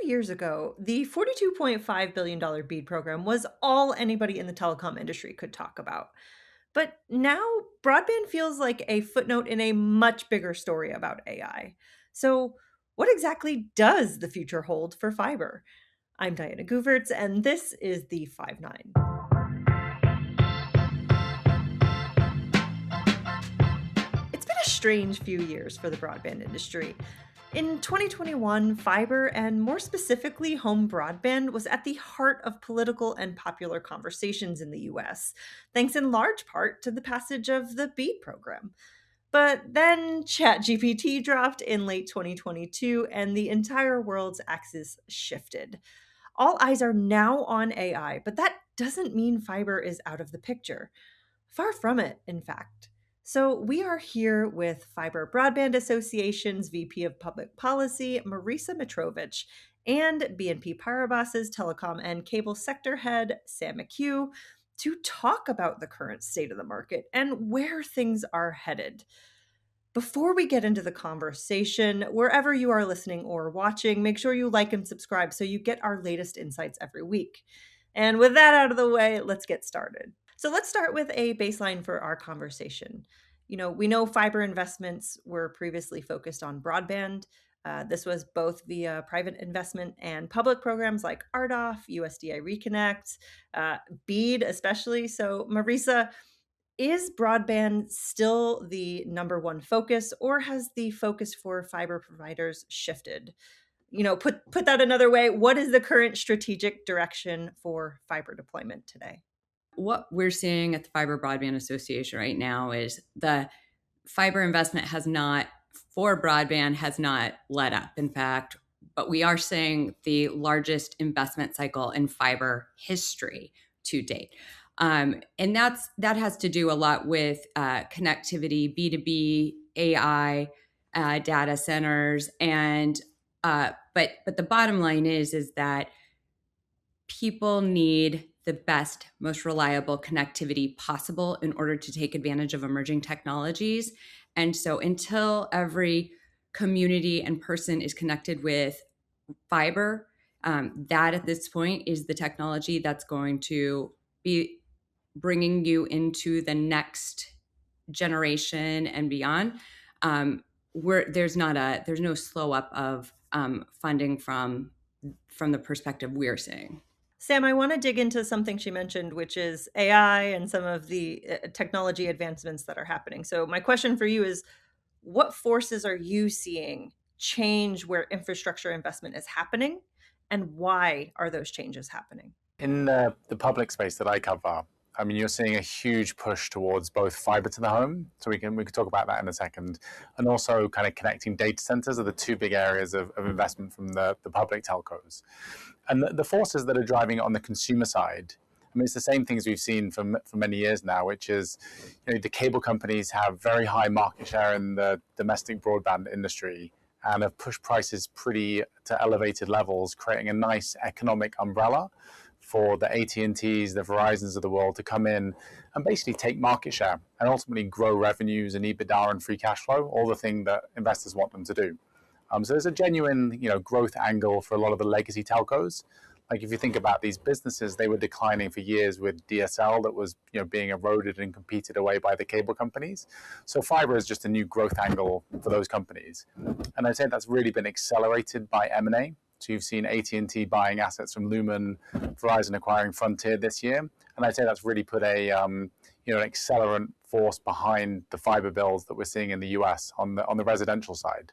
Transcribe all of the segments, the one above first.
years ago, the $42.5 billion BEAD program was all anybody in the telecom industry could talk about. But now broadband feels like a footnote in a much bigger story about AI. So, what exactly does the future hold for fiber? I'm Diana Gooverts, and this is the 5-9. It's been a strange few years for the broadband industry. In 2021, fiber, and more specifically, home broadband, was at the heart of political and popular conversations in the US, thanks in large part to the passage of the BEAD program. But then ChatGPT dropped in late 2022, and the entire world's axis shifted. All eyes are now on AI, but that doesn't mean fiber is out of the picture. Far from it, in fact. So, we are here with Fiber Broadband Association's VP of Public Policy, Marissa Mitrovitch, and BNP Paribas's telecom and cable sector head, Sam McHugh, to talk about the current state of the market and where things are headed. Before we get into the conversation, wherever you are listening or watching, make sure you like and subscribe so you get our latest insights every week. And with that out of the way, let's get started. So let's start with a baseline for our conversation. We know fiber investments were previously focused on broadband. This was both via private investment and public programs like RDOF, USDA Reconnect, BEAD especially. So, Marisa, is broadband still the number one focus, or has the focus for fiber providers shifted? Put that another way, what is the current strategic direction for fiber deployment today? What we're seeing at the Fiber Broadband Association right now is the fiber investment for broadband has not let up. In fact, but we are seeing the largest investment cycle in fiber history to date. And that has to do a lot with connectivity, B2B, AI, data centers, and but the bottom line is that people need the best, most reliable connectivity possible in order to take advantage of emerging technologies. And so until every community and person is connected with fiber, that at this point is the technology that's going to be bringing you into the next generation and beyond. There's no slow up of funding from the perspective we're seeing. Sam, I want to dig into something she mentioned, which is AI and some of the technology advancements that are happening. So, my question for you is, what forces are you seeing change where infrastructure investment is happening, and why are those changes happening? In the public space that I cover, I mean, you're seeing a huge push towards both fiber to the home, so we can talk about that in a second, and also kind of connecting data centers are the two big areas of investment from the public telcos. And the forces that are driving it on the consumer side, I mean, it's the same things we've seen for many years now, which is, the cable companies have very high market share in the domestic broadband industry and have pushed prices pretty to elevated levels, creating a nice economic umbrella for the AT&Ts, the Verizons of the world to come in and basically take market share and ultimately grow revenues and EBITDA and free cash flow, all the thing that investors want them to do. So there's a genuine, growth angle for a lot of the legacy telcos. Like if you think about these businesses, they were declining for years with DSL that was, being eroded and competed away by the cable companies. So fiber is just a new growth angle for those companies. And I'd say that's really been accelerated by M&A. So you've seen AT&T buying assets from Lumen, Verizon acquiring Frontier this year, and I'd say that's really put an accelerant force behind the fiber builds that we're seeing in the US on the residential side.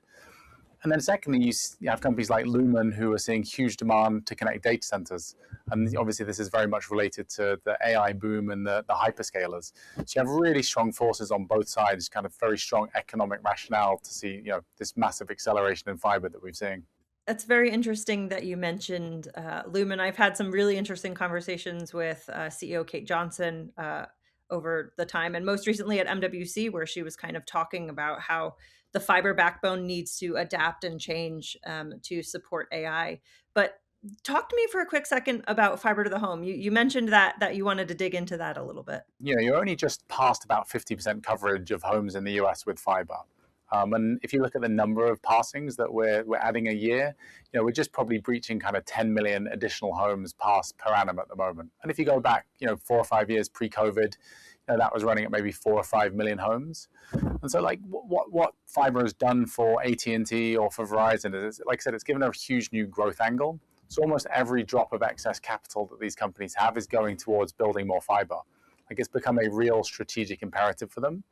And then secondly, you have companies like Lumen who are seeing huge demand to connect data centers, and obviously this is very much related to the AI boom and the hyperscalers. So you have really strong forces on both sides, kind of very strong economic rationale to see this massive acceleration in fiber that we've seen. That's very interesting that you mentioned Lumen. I've had some really interesting conversations with CEO Kate Johnson over the time, and most recently at MWC, where she was kind of talking about how the fiber backbone needs to adapt and change to support AI. But talk to me for a quick second about fiber to the home. You mentioned that you wanted to dig into that a little bit. You're only just past about 50% coverage of homes in the US with fiber. And if you look at the number of passings that we're adding a year, we're just probably breaching kind of 10 million additional homes passed per annum at the moment. And if you go back, 4 or 5 years pre-COVID, that was running at maybe 4 or 5 million homes. And so, like, what fiber has done for AT&T or for Verizon is, like I said, it's given a huge new growth angle. So almost every drop of excess capital that these companies have is going towards building more fiber. Like, it's become a real strategic imperative for them.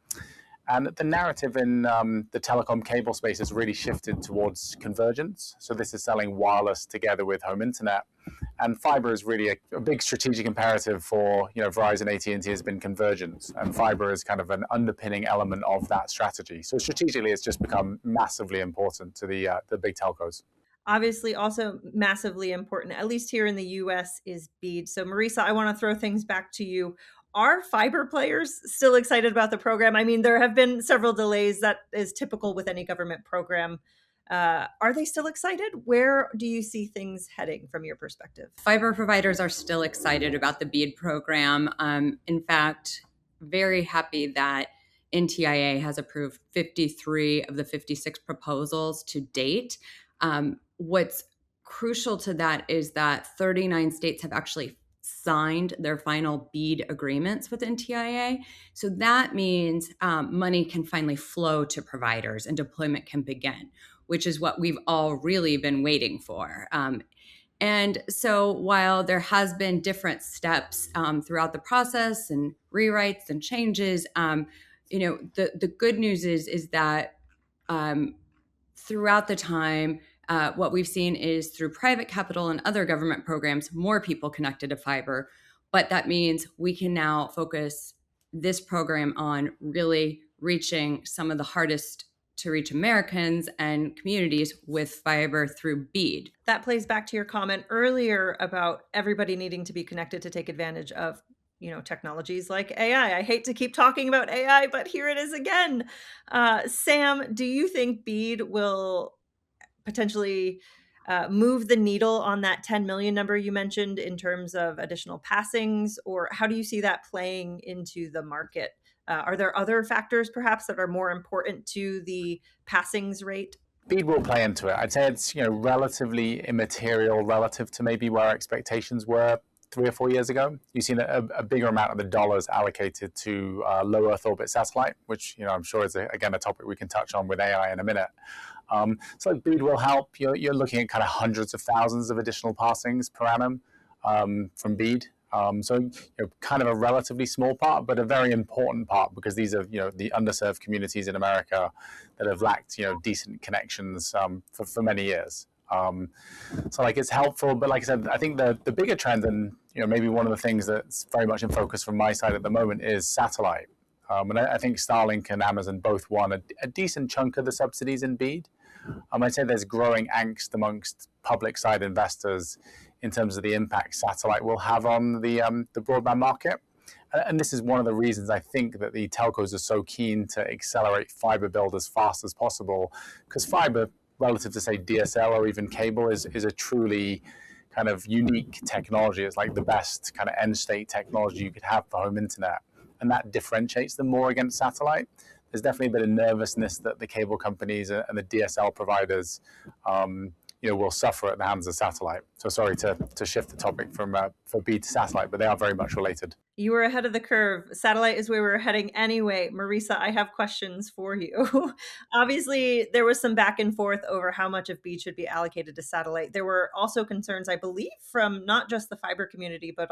And the narrative in the telecom cable space has really shifted towards convergence. So this is selling wireless together with home internet. And fiber is really a big strategic imperative for, Verizon, AT&T has been convergence. And fiber is kind of an underpinning element of that strategy. So strategically, it's just become massively important to the big telcos. Obviously, also massively important, at least here in the US, is BEAD. So Marissa, I want to throw things back to you. Are fiber players still excited about the program? I mean, there have been several delays. That is typical with any government program. Are they still excited? Where do you see things heading from your perspective? Fiber providers are still excited about the BEAD program. In fact, very happy that NTIA has approved 53 of the 56 proposals to date. What's crucial to that is that 39 states have actually signed their final BEAD agreements with NTIA. So that means money can finally flow to providers and deployment can begin, which is what we've all really been waiting for. And so while there has been different steps throughout the process and rewrites and changes, the good news is that throughout the time, what we've seen is through private capital and other government programs, more people connected to fiber. But that means we can now focus this program on really reaching some of the hardest to reach Americans and communities with fiber through BEAD. That plays back to your comment earlier about everybody needing to be connected to take advantage of technologies like AI. I hate to keep talking about AI, but here it is again. Sam, do you think BEAD will potentially move the needle on that 10 million number you mentioned in terms of additional passings, or how do you see that playing into the market? Are there other factors perhaps that are more important to the passings rate? BEAD will play into it. I'd say it's relatively immaterial relative to maybe where our expectations were 3 or 4 years ago. You've seen a bigger amount of the dollars allocated to low Earth orbit satellite, which I'm sure is again a topic we can touch on with AI in a minute. So BEAD will help. You're looking at kind of hundreds of thousands of additional passings per annum from BEAD. So kind of a relatively small part, but a very important part, because these are the underserved communities in America that have lacked decent connections for many years. So like it's helpful, but like I said, I think the bigger trend, and maybe one of the things that's very much in focus from my side at the moment, is satellite. And I think Starlink and Amazon both won a decent chunk of the subsidies in BEAD. I'd say there's growing angst amongst public side investors in terms of the impact satellite will have on the broadband market. And this is one of the reasons I think that the telcos are so keen to accelerate fiber build as fast as possible, because fiber, relative to say DSL or even cable, is a truly kind of unique technology. It's like the best kind of end state technology you could have for home internet. And that differentiates them more against satellite. There's definitely a bit of nervousness that the cable companies and the DSL providers will suffer at the hands of satellite. So sorry to shift the topic from BEAD to satellite, but they are very much related. You were ahead of the curve. Satellite is where we're heading anyway. Marissa, I have questions for you. Obviously, there was some back and forth over how much of BEAD should be allocated to satellite. There were also concerns, I believe, from not just the fiber community, but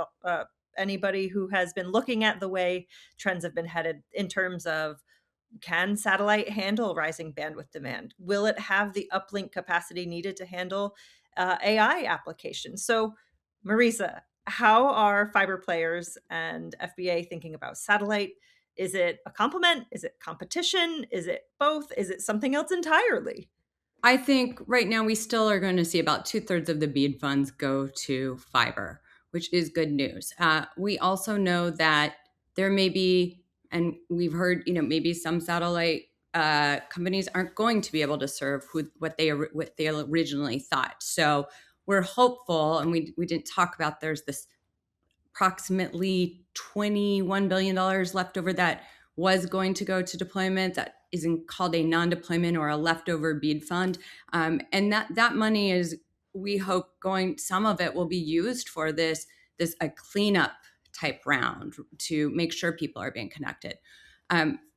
anybody who has been looking at the way trends have been headed in terms of, can satellite handle rising bandwidth demand? Will it have the uplink capacity needed to handle AI applications? So, Marissa, how are fiber players and FBA thinking about satellite? Is it a complement? Is it competition? Is it both? Is it something else entirely? I think right now we still are going to see about 2/3 of the BEAD funds go to fiber, which is good news. We also know that there may be, and we've heard, maybe some satellite companies aren't going to be able to serve what they originally thought. So we're hopeful, and we didn't talk about, there's this approximately $21 billion left over that was going to go to deployment that isn't called a non-deployment or a leftover BEAD fund. And that money is, we hope, some of it will be used for this a cleanup type round to make sure people are being connected.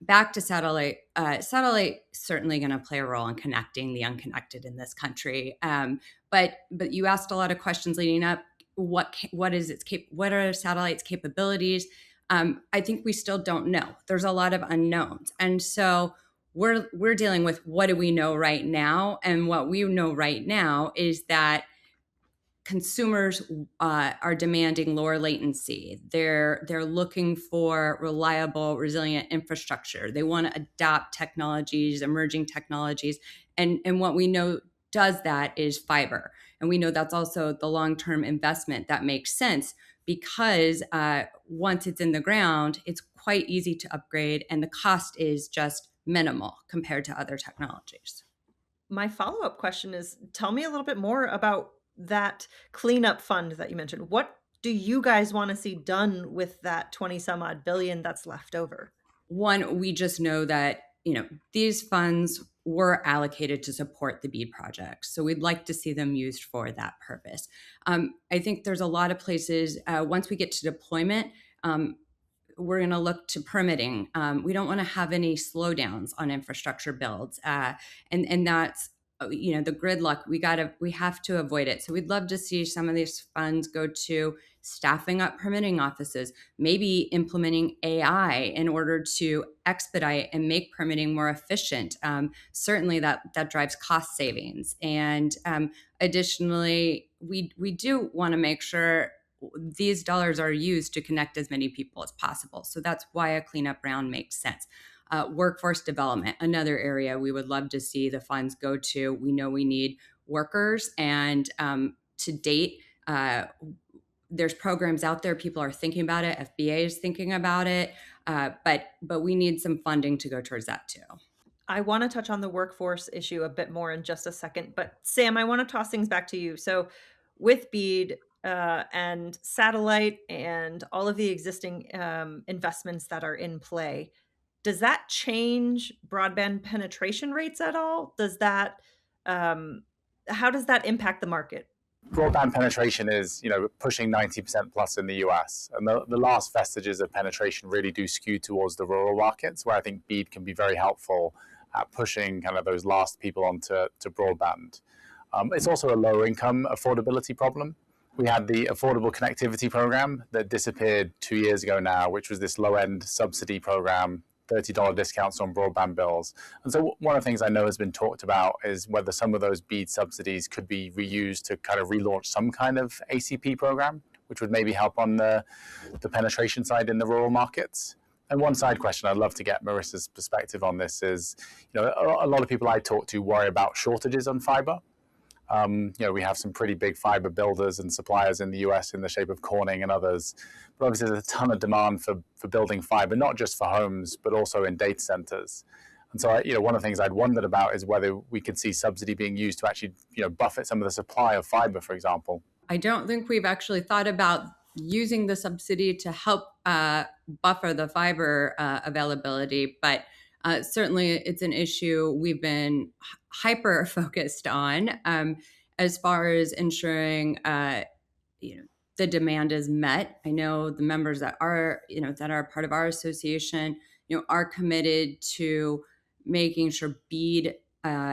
Back to satellite. Satellite certainly going to play a role in connecting the unconnected in this country. But you asked a lot of questions leading up. What are satellites' capabilities? I think we still don't know. There's a lot of unknowns, and so we're dealing with what do we know right now, and what we know right now is that consumers are demanding lower latency. They're looking for reliable, resilient infrastructure. They want to adopt technologies, emerging technologies, and what we know does that is fiber. And we know that's also the long-term investment that makes sense because once it's in the ground, it's quite easy to upgrade, and the cost is just minimal compared to other technologies. My follow-up question is, tell me a little bit more about that cleanup fund that you mentioned. What do you guys want to see done with that 20 some odd billion that's left over? One, we just know that, these funds were allocated to support the BEAD projects. So we'd like to see them used for that purpose. I think there's a lot of places, once we get to deployment, we're going to look to permitting. We don't want to have any slowdowns on infrastructure builds. And that's, the gridlock, we have to avoid it. So we'd love to see some of these funds go to staffing up permitting offices, maybe implementing AI in order to expedite and make permitting more efficient. Certainly that drives cost savings. And additionally, we do want to make sure these dollars are used to connect as many people as possible. So that's why a cleanup round makes sense. Workforce development, another area we would love to see the funds go to. We know we need workers, and to date, there's programs out there. People are thinking about it. FBA is thinking about it, but we need some funding to go towards that too. I want to touch on the workforce issue a bit more in just a second, but Sam, I want to toss things back to you. So with BEAD and satellite and all of the existing investments that are in play, does that change broadband penetration rates at all? Does that, how does that impact the market? Broadband penetration is, pushing 90% plus in the US. And the last vestiges of penetration really do skew towards the rural markets, where I think BEAD can be very helpful at pushing kind of those last people onto broadband. It's also a low income affordability problem. We had the Affordable Connectivity Program that disappeared 2 years ago now, which was this low-end subsidy program, $30 discounts on broadband bills. And so one of the things I know has been talked about is whether some of those BEAD subsidies could be reused to kind of relaunch some kind of ACP program, which would maybe help on the penetration side in the rural markets. And one side question I'd love to get Marissa's perspective on this is, a lot of people I talk to worry about shortages on fiber. We have some pretty big fiber builders and suppliers in the US in the shape of Corning and others. But obviously there's a ton of demand for building fiber, not just for homes, but also in data centers. And so, one of the things I'd wondered about is whether we could see subsidy being used to actually, buffet some of the supply of fiber, for example. I don't think we've actually thought about using the subsidy to help buffer the fiber availability, but certainly it's an issue we've been hyper focused on as far as ensuring the demand is met. I know the members that are part of our association are committed to making sure BEAD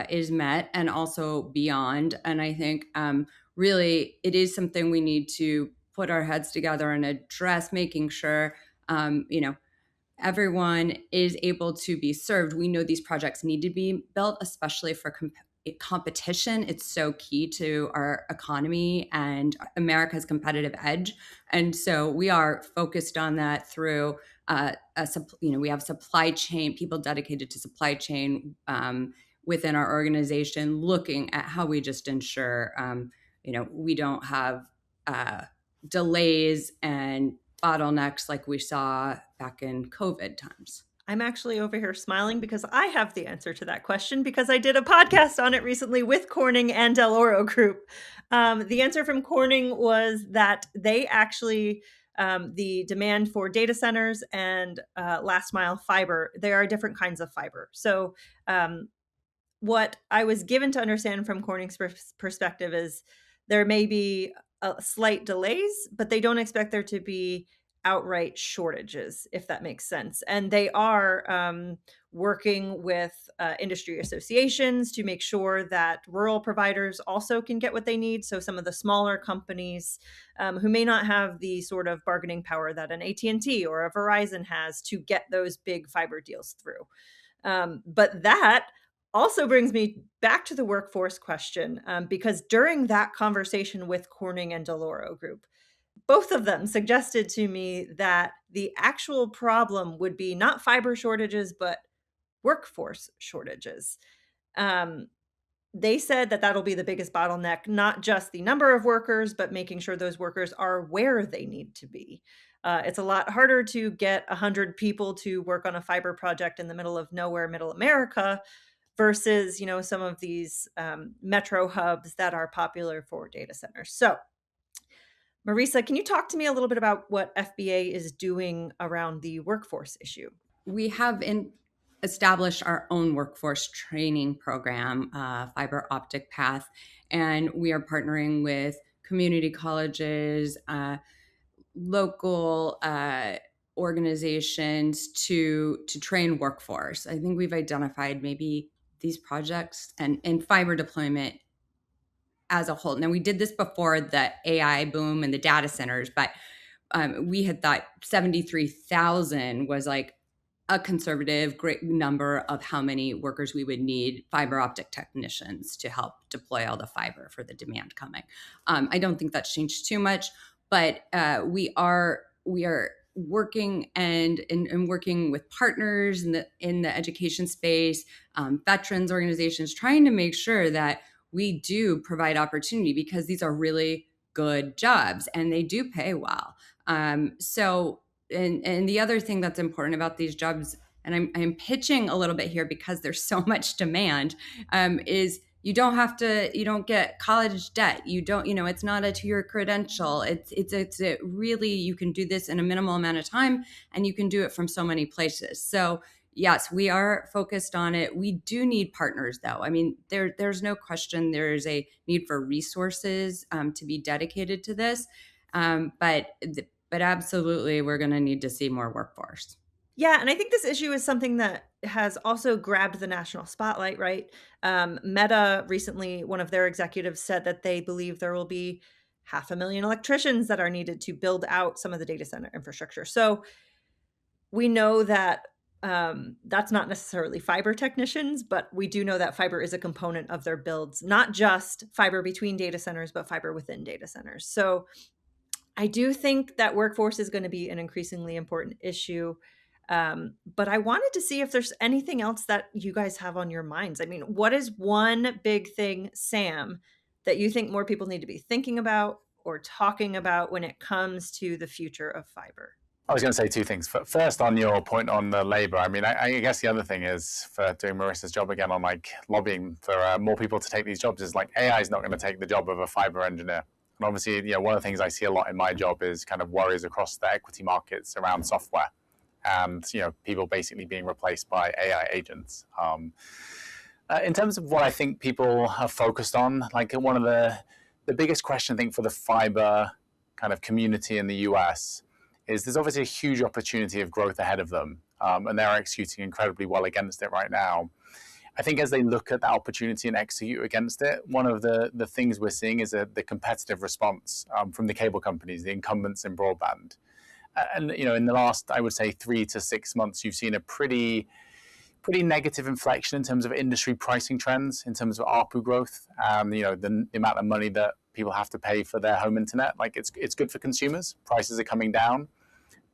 is met and also beyond. And I think really it is something we need to put our heads together and address, making sure everyone is able to be served. We know these projects need to be built, especially for competition. It's so key to our economy and America's competitive edge. And so we are focused on that through, we have supply chain, people dedicated to supply chain within our organization, looking at how we just ensure, we don't have delays and bottlenecks like we saw back in COVID times. I'm actually over here smiling because I have the answer to that question because I did a podcast on it recently with Corning and Del Oro Group. The answer from Corning was that they actually the demand for data centers and last mile fiber, there are different kinds of fiber. So what I was given to understand from Corning's perspective is there may be slight delays, but they don't expect there to be outright shortages, if that makes sense. And they are working with industry associations to make sure that rural providers also can get what they need. So some of the smaller companies who may not have the sort of bargaining power that an AT&T or a Verizon has to get those big fiber deals through. But that also brings me back to the workforce question, because during that conversation with Corning and Deloro Group, both of them suggested to me that the actual problem would be not fiber shortages, but workforce shortages. They said that that'll be the biggest bottleneck, not just the number of workers, but making sure those workers are where they need to be. It's a lot harder to get 100 people to work on a fiber project in the middle of nowhere, middle America, versus, some of these metro hubs that are popular for data centers. So, Marissa, can you talk to me a little bit about what FBA is doing around the workforce issue? We have established our own workforce training program, Fiber Optic Path, and we are partnering with community colleges, local organizations to train workforce. I think we've identified maybe these projects and fiber deployment as a whole. Now, we did this before the AI boom and the data centers, but we had thought 73,000 was like a conservative great number of how many workers we would need fiber optic technicians to help deploy all the fiber for the demand coming. I don't think that's changed too much, but we are working and working with partners in the education space, veterans organizations, trying to make sure that we do provide opportunity, because these are really good jobs and they do pay well. So the other thing that's important about these jobs, and I'm pitching a little bit here because there's so much demand, is you don't get college debt. You don't, it's not a 2-year credential. It's a really, you can do this in a minimal amount of time and you can do it from so many places. So yes, we are focused on it. We do need partners, though. I mean, there's no question there is a need for resources to be dedicated to this. But absolutely, we're going to need to see more workforce. Yeah, and I think this issue is something that has also grabbed the national spotlight, right? Meta recently, one of their executives said that they believe there will be 500,000 electricians that are needed to build out some of the data center infrastructure. So we know that that's not necessarily fiber technicians, but we do know that fiber is a component of their builds, not just fiber between data centers, but fiber within data centers. So I do think that workforce is going to be an increasingly important issue. But I wanted to see if there's anything else that you guys have on your minds. I mean, what is one big thing, Sam, that you think more people need to be thinking about or talking about when it comes to the future of fiber? I was going to say two things. First, on your point on the labor, I mean, I guess the other thing is, for doing Marissa's job again on like lobbying for more people to take these jobs, is like AI is not going to take the job of a fiber engineer. And obviously, one of the things I see a lot in my job is kind of worries across the equity markets around software, and people basically being replaced by AI agents. In terms of what I think people have focused on, like one of the biggest question I think for the fiber kind of community in the US is there's obviously a huge opportunity of growth ahead of them, and they're executing incredibly well against it right now. I think as they look at the opportunity and execute against it, one of the things we're seeing is the competitive response from the cable companies, the incumbents in broadband. And in the last, I would say, 3 to 6 months, you've seen a pretty negative inflection in terms of industry pricing trends, in terms of ARPU growth, and the amount of money that people have to pay for their home internet. Like it's good for consumers. Prices are coming down.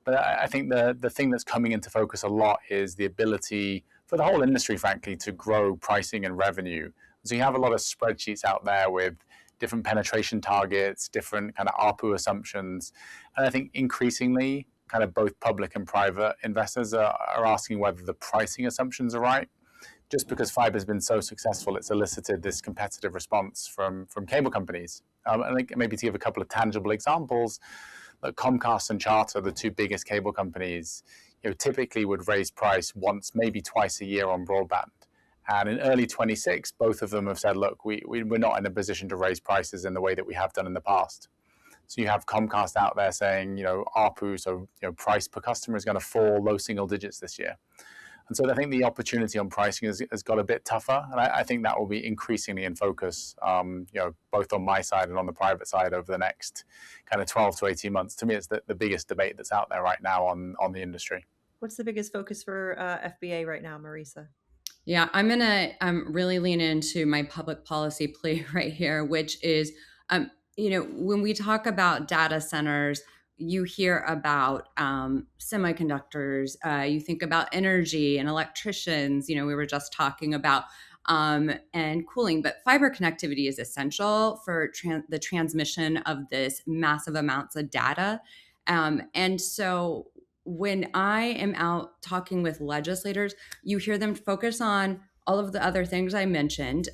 But I think the thing that's coming into focus a lot is the ability for the whole industry, frankly, to grow pricing and revenue. So you have a lot of spreadsheets out there with different penetration targets, different kind of ARPU assumptions. And I think increasingly, kind of both public and private investors are asking whether the pricing assumptions are right. Just because fiber has been so successful, it's elicited this competitive response from cable companies. And I think maybe to give a couple of tangible examples, that Comcast and Charter, the two biggest cable companies, typically would raise price once, maybe twice a year on broadband. And in early 26, both of them have said, look, we're not in a position to raise prices in the way that we have done in the past. So you have Comcast out there saying, ARPU, so price per customer is going to fall low single digits this year. And so I think the opportunity on pricing has got a bit tougher. And I think that will be increasingly in focus, both on my side and on the private side over the next kind of 12 to 18 months. To me, it's the biggest debate that's out there right now on the industry. What's the biggest focus for FBA right now, Marissa? Yeah, I'm going to really lean into my public policy plea right here, which is, when we talk about data centers, you hear about semiconductors, you think about energy and electricians, we were just talking about, and cooling, but fiber connectivity is essential for the transmission of this massive amounts of data. And so when I am out talking with legislators, you hear them focus on all of the other things I mentioned.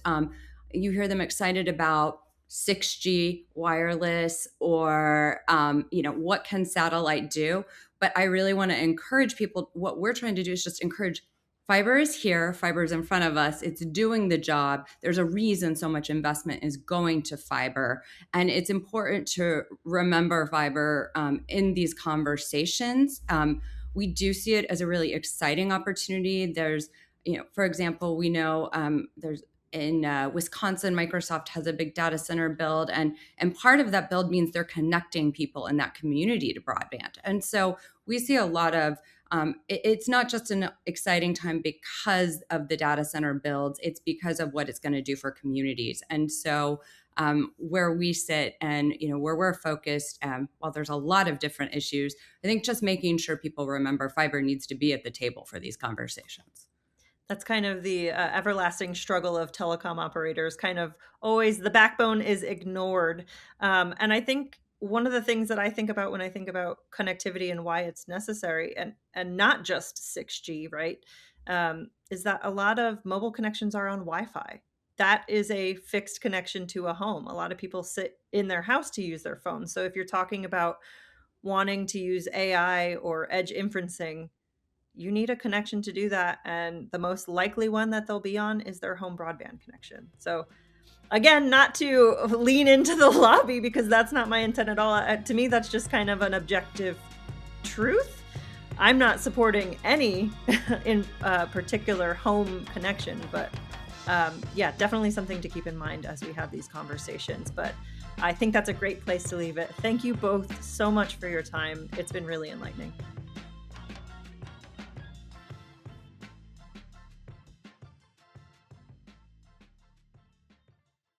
You hear them excited about 6G wireless or, what can satellite do? But I really want to encourage people. What we're trying to do is just encourage fiber is here. Fiber is in front of us. It's doing the job. There's a reason so much investment is going to fiber. And it's important to remember fiber in these conversations. We do see it as a really exciting opportunity. There's, for example, we know there's in Wisconsin, Microsoft has a big data center build, and part of that build means they're connecting people in that community to broadband. And so we see a lot of it's not just an exciting time because of the data center builds, it's because of what it's going to do for communities. And so where we sit and where we're focused, while there's a lot of different issues, I think just making sure people remember fiber needs to be at the table for these conversations. That's kind of the everlasting struggle of telecom operators. Kind of always the backbone is ignored. And I think one of the things that I think about when I think about connectivity and why it's necessary, and not just 6G, right, is that a lot of mobile connections are on Wi-Fi. That is a fixed connection to a home. A lot of people sit in their house to use their phone. So if you're talking about wanting to use AI or edge inferencing, you need a connection to do that. And the most likely one that they'll be on is their home broadband connection. So again, not to lean into the lobby because that's not my intent at all. To me, that's just kind of an objective truth. I'm not supporting any in particular home connection, but yeah, definitely something to keep in mind as we have these conversations. But I think that's a great place to leave it. Thank you both so much for your time. It's been really enlightening.